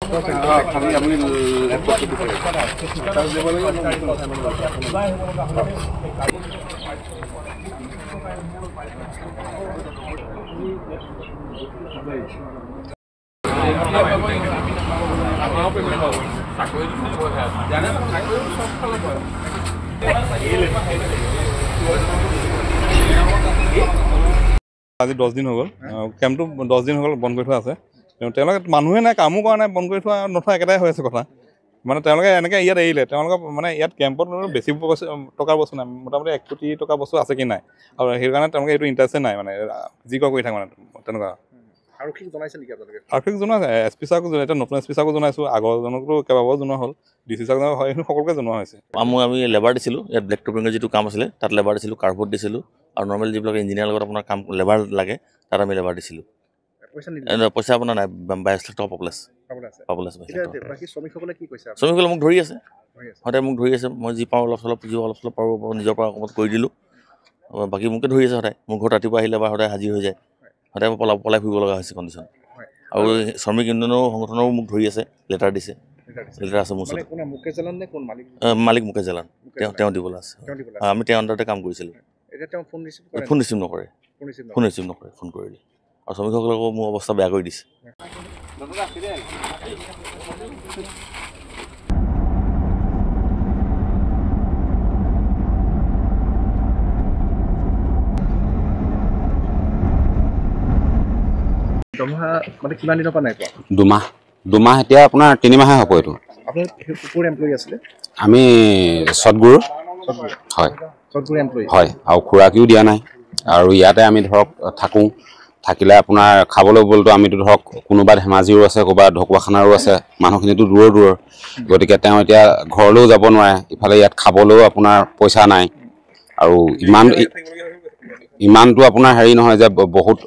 আজি 10 দিন হৈ গ'ল কেম্পটো 10 দিন হৈ গ'ল বন্ধ কৰি থোৱা আছে তেওঁলোকে মানুহে নাই কামো কৰা নাই বন্ধ কৰি থোৱা নথোৱা একেটাই হৈ আছে কথা মানে তেওঁলোকে এনেকৈ ইয়াত এৰিলে তেওঁলোকে মানে ইয়াত কেম্পত বেছি টকাৰ বস্তু নাই মোটামুটি 1 কোটি টকা বস্তু আছে কি নাই আৰু সেইকাৰণে তেওঁলোকে এইটো ইণ্টাৰেষ্টে নাই মানে যি কৰি থাকে মানে তেনেকুৱা আৰক্ষীক জনাইছে নেকি আপোনালোকে আৰক্ষীক জনাইছে SP ছাৰকো এতিয়া নতুন SP ছাৰকো জনাইছোঁ আগৰজনকতো কেইবাবাৰো জনোৱা হ'ল DC ছাৰক হয় সকলোকে জনোৱা হৈছে আমি লেবাৰ দিছিলোঁ ইয়াত ব্লেক টপিঙৰ যিটো কাম আছিলে তাত লেবাৰ দিছিলোঁ কাৰ্বৰ্ড দিছিলোঁ আৰু নৰ্মেল যিবিলাক ইঞ্জিনিয়াৰ লগত আপোনাৰ কাম লেবাৰ লাগে তাত আমি লেবাৰ দিছিলোঁ পইচা আপোনাৰ নাই 22 লাখ টকা পাবলৈ আছে শ্ৰমিকসকলে মোক ধৰি আছে সদায় মোক ধৰি আছে মই যি পাওঁ অলপ চলপ পাৰোঁ নিজৰ পৰা অকণমান কৰি দিলোঁ বাকী মোকে ধৰি আছে সদায় মোৰ ঘৰত ৰাতিপুৱা আহিলে বা সদায় হাজিৰ হৈ যায় সদায় পলাই ফুৰিব লগা হৈছে কণ্ডিশ্যন আৰু শ্ৰমিক ইউনিয়নৰ সংগঠনেও মোক ধৰি আছে লেটাৰ দিছে লেটাৰ আছে মোৰ ওচৰত মালিক মুকেশ জালান তেওঁ দিবলৈ আছে আমি তেওঁৰ আণ্ডাৰতে কাম কৰিছিলোঁ ফোন ৰিচিভ নকৰে ফোন কৰিলে আৰু শ্ৰমিকসকলকো মোৰ অৱস্থা বেয়া কৰি দিছে মানে কিমান দিনৰ পৰা নাই পোৱা দুমাহ এতিয়া আপোনাৰ 3 মাহে হ'ব এইটো আমি সদগুৰু হয় হয় আৰু খুৰাকিও দিয়া নাই আৰু ইয়াতে আমি ধৰক থাকোঁ থাকিলে আপোনাৰ খাবলৈ বলতো আমিতো ধৰক কোনোবা ধেমাজিৰো আছে ক'ৰবাত ঢকুৱাখানাৰো আছে মানুহখিনিতো দূৰৰ গতিকে তেওঁ এতিয়া ঘৰলৈও যাব নোৱাৰে ইফালে ইয়াত খাবলৈও আপোনাৰ পইচা নাই আৰু ইমানটো আপোনাৰ হেৰি নহয় যে বহুত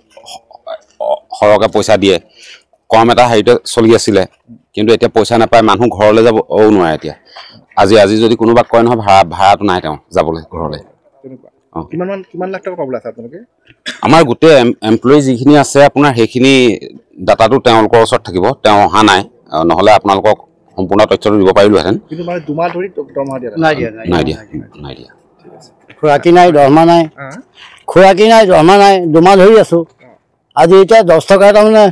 সৰহকৈ পইচা দিয়ে কম এটা হেৰিতে চলি আছিলে কিন্তু এতিয়া পইচা নাপায় মানুহ ঘৰলৈ যাবও নোৱাৰে এতিয়া আজি যদি কোনোবা কয় নহয় ভাড়াটো নাই তেওঁ যাবলৈ ঘৰলৈ কিমান লাখ টকা পাবলৈ আছে আপোনালোকে আমাৰ গোটেই এমপ্লয়ি যিখিনি আছে আপোনাৰ সেইখিনি ডাটাটো তেওঁলোকৰ ওচৰত থাকিব তেওঁ অহা নাই নহ'লে আপোনালোকক সম্পূৰ্ণ তথ্যটো দিব পাৰিলোহেঁতেন কিন্তু মানে 2 মাহ ধৰি দৰমহা দিয়া নাই দিয়া খুৰাকি নাই দৰমহা নাই 2 মাহ ধৰি আছোঁ আজি এতিয়া 10 টকা তাৰমানে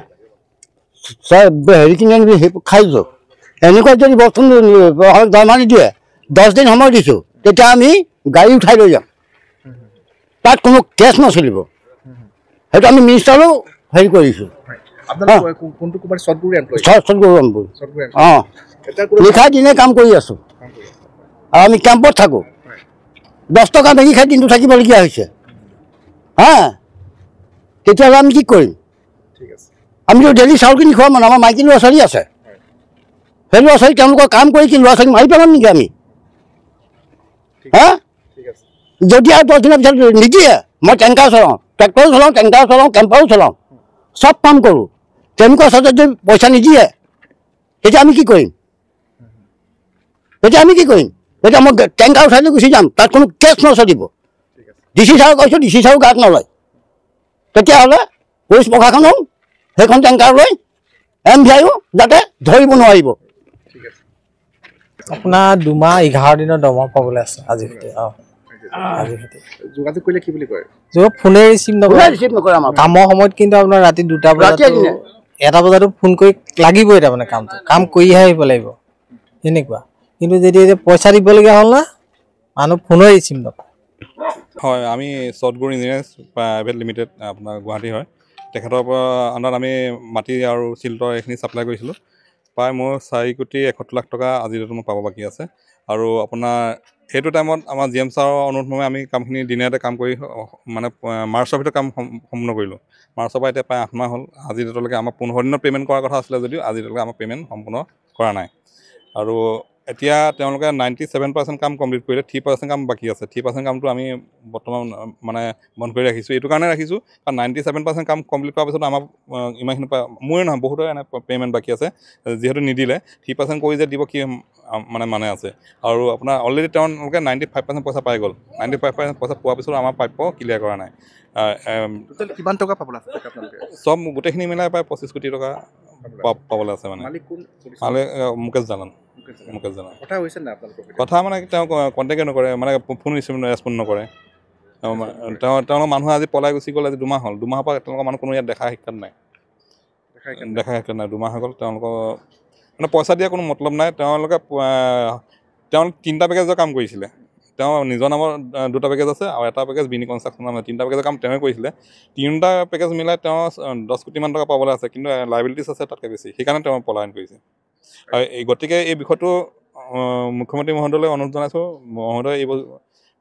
হেৰি কিনি আনিবি খাইছোঁ এনেকুৱা যদি বস্তু দৰমহা নিদিয়ে 10 দিন সময় দিছোঁ তেতিয়া আমি গাড়ী উঠাই লৈ যাম তাত কোনো কেছ নচলিব সেইটো আমি মিনিষ্টাৰো হেৰি কৰিছোঁ অঁ নিশা দিনে কাম কৰি আছোঁ আৰু আমি কেম্পত থাকোঁ 10 টকা মেগি খাই দিনটো থাকিবলগীয়া হৈছে হা তেতিয়াহ'লে আমি কি কৰিম আমিতো ডেইলি চাউল কিনি খোৱা মানুহ আমাৰ মাইকী ল'ৰা ছোৱালী আছে সেই ল'ৰা ছোৱালী তেওঁলোকৰ কাম কৰি কি ল'ৰা ছোৱালী মাৰি পেলাম নেকি আমি হা যদি আৰু 10 দিনৰ পিছত নিদিয়ে মই টেংকাৰ চলাওঁ ট্ৰেক্টৰো চলাওঁ কেম্পাৰো চলাওঁ চব কাম কৰোঁ তেনেকুৱা ওচৰত যদি পইচা নিদিয়ে তেতিয়া আমি কি কৰিম তেতিয়া মই টেংকাৰ উঠাই লৈ গুচি যাম তাত কোনো কেছ নচলিব DC ছাৰক কৈছোঁ DC ছাৰো গাত নলয় তেতিয়াহ'লে পুলিচ প্ৰশাসনেও সেইখন টেংকাৰ লৈ MVIও যাতে ধৰিব নোৱাৰিব আপোনাৰ 2 মাহ 11 দিনৰ দৰমহা পাবলৈ আছে আজি যোগাযোগ কৰিলে কি বুলি কয় ফোনে ৰিচিভ নকৰে কামৰ সময়ত কিন্তু আপোনাৰ ৰাতি 2টা বজাত 1টা বজাতো ফোন কৰি লাগিবই তাৰমানে কাম কৰিহে আহিব লাগিব এনেকুৱা কিন্তু যদি পইচা দিবলগীয়া হ'ল না মানুহ ফোনে ৰিচিভ নকৰে হয় আমি সদগুৰু ইঞ্জিনিয়াৰ্ছ প্ৰাইভেট লিমিটেড আপোনাৰ গুৱাহাটী হয় তেখেতৰ পৰা আণ্ডাৰত আমি মাটি আৰু চিল্টৰ এইখিনি ছাপ্লাই কৰিছিলোঁ প্ৰায় মোৰ 4,71 লাখ টকা আজিৰ ডেটত মোৰ পাব বাকী আছে আৰু আপোনাৰ সেইটো টাইমত আমাৰ GM ছাৰৰ অনুৰোধমৰ্মে আমি কামখিনি দিনতে কাম কৰি মানে মাৰ্চৰ ভিতৰত কাম সম্পূৰ্ণ কৰিলোঁ মাৰ্চৰ পৰা এতিয়া প্ৰায় 8 মাহ হ'ল আজিৰ ডেটলৈকে আমাৰ 15 দিনৰ পে'মেণ্ট কৰাৰ কথা আছিলে যদিও আজিৰ ডেটলৈকে আমাৰ পে'মেণ্ট সম্পূৰ্ণ কৰা নাই আৰু এতিয়া তেওঁলোকে 97% কাম কমপ্লিট কৰিলে 3% কাম বাকী আছে 3% কামটো আমি বৰ্তমান মানে বন্ধ কৰি ৰাখিছোঁ এইটো কাৰণে ৰাখিছোঁ কাৰণ 97% কাম কমপ্লিট কৰাৰ পিছত আমাৰ ইমানখিনি মোৰে নহয় বহুতৰে এনে পে'মেণ্ট বাকী আছে যিহেতু নিদিলে 3% কৰি যে দিব কি মানে আছে আৰু আপোনাৰ অলৰেডি তেওঁলোকে 95% পইচা পাই গ'ল 95% পইচা পোৱাৰ পিছত আমাৰ প্ৰাপ্য ক্লিয়াৰ কৰা নাই কিমান টকা পাবলৈ আছে আপোনালোকে চব গোটেইখিনি মিলাই প্ৰায় 25 কোটি টকা পাবলৈ আছে মানে মালিক কোন মালিক মুকেশ জালান কথা হৈছে না আপোনালোকৰ কথা মানে তেওঁ কণ্টেক্টে নকৰে মানে ফোন ৰেচপণ্ড নকৰে তেওঁলোকৰ মানুহ আজি পলাই গুচি গ'ল আজি 2 মাহ হ'ল 2 মাহৰ পৰা তেওঁলোকৰ মানুহ কোনো ইয়াত দেখা শিক্ষাত নাই 2 মাহ হৈ গ'ল তেওঁলোকৰ মানে পইচা দিয়া কোনো মতলব নাই তেওঁলোকে 3টা পেকেজৰ কাম কৰিছিলে তেওঁ নিজৰ নামৰ 2টা পেকেজ আছে আৰু এটা পেকেজ বিনি কনষ্ট্ৰাকশ্যন নামৰ 3টা পেকেজৰ কাম তেওঁৱে কৰিছিলে 3টা পেকেজ মিলাই তেওঁ 10 কোটিমান টকা পাবলৈ আছে কিন্তু লাইবিলিটিছ আছে তাতকৈ বেছি সেইকাৰণে তেওঁ পলায়ন কৰিছে আৰু গতিকে এই বিষয়টো মুখ্যমন্ত্ৰী মহোদয়লৈ অনুৰোধ জনাইছোঁ মহোদয় এই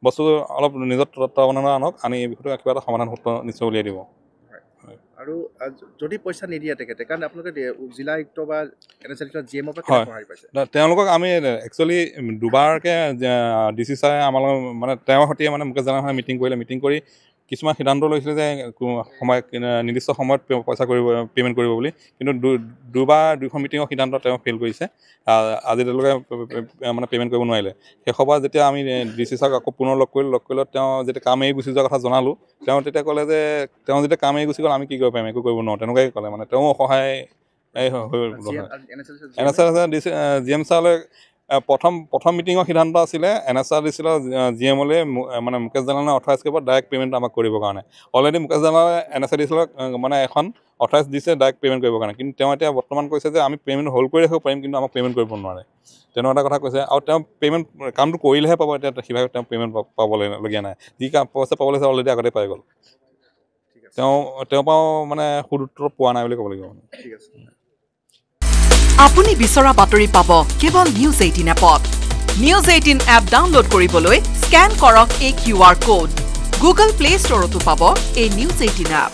বস্তু অলপ নিজৰ তত্ত্বাৱধানত আনক আনি এই বিষয়টো কিবা এটা সমাধান সূত্ৰ নিশ্চয় উলিয়াই দিব আৰু যদি পইচা নিদিয়ে তেখেতে কাৰণ আপোনালোকে জিলা আয়ুক্ত বা NSL GM পৰা কিমান সহায় পাইছে তেওঁলোকক আমি একচুৱেলি দুবাৰকৈ DC ছাৰে আমাৰ মানে তেওঁৰ সৈতে মানে মুকেশ জালানে মিটিং কৰি কিছুমান সিদ্ধান্ত লৈছিলে যে সময় নিৰ্দিষ্ট সময়ত পইচা পে'মেণ্ট কৰিব বুলি কিন্তু দুখন মিটিঙৰ সিদ্ধান্ত তেওঁ ফেইল কৰিছে আজি তেওঁলোকে মানে পে'মেণ্ট কৰিব নোৱাৰিলে শেষৰবাৰ যেতিয়া আমি DC ছাৰক আকৌ পুনৰ লগ কৰিলোঁ তেওঁ যেতিয়া কাম এৰি গুচি যোৱাৰ কথা জনালোঁ তেওঁ তেতিয়া ক'লে যে তেওঁ যেতিয়া কাম এৰি গুচি গ'ল আমি কি কৰিব পাৰিম একো কৰিব নোৱাৰোঁ তেনেকুৱাই ক'লে মানে তেওঁ অসহায় NSL GM ছাৰলৈ প্ৰথম মিটিঙৰ সিদ্ধান্ত আছিলে NSL দিছিলে GMলৈ মানে মুকেশ জালানে অথৰাইজ কৰিব ডাইৰেক্ট পে'মেণ্ট আমাক কৰিবৰ কাৰণে অলৰেডি মুকেশ জালানে NSL দিছিলে মানে এখন অথৰাইজ দিছে ডাইৰেক্ট পে'মেণ্ট কৰিবৰ কাৰণে কিন্তু তেওঁ এতিয়া বৰ্তমান কৈছে যে আমি পে'মেণ্ট হোল্ড কৰি ৰাখিব পাৰিম কিন্তু আমাক পে'মেণ্ট কৰিব নোৱাৰে তেনেকুৱা এটা কথা কৈছে আৰু তেওঁ পে'মেণ্ট কামটো কৰিলেহে পাব এতিয়া সিভাগে তেওঁ পে'মেণ্ট পাবলগীয়া নাই যি পইচা পাবলৈ আছে অলৰেডি আগতে পাই গ'ল তেওঁ পৰাও মানে সুদূত্ৰ পোৱা নাই বুলি ক'ব লাগিব ঠিক আছে আপুনি বিচৰা বাতৰি পাব কেৱল নিউজ 18 এপত নিউজ 18 এপ ডাউনলোড কৰিবলৈ স্ক্যান কৰক এই QR কোড গুগল প্লে ষ্টৰতো পাব এই নিউজ 18 এপ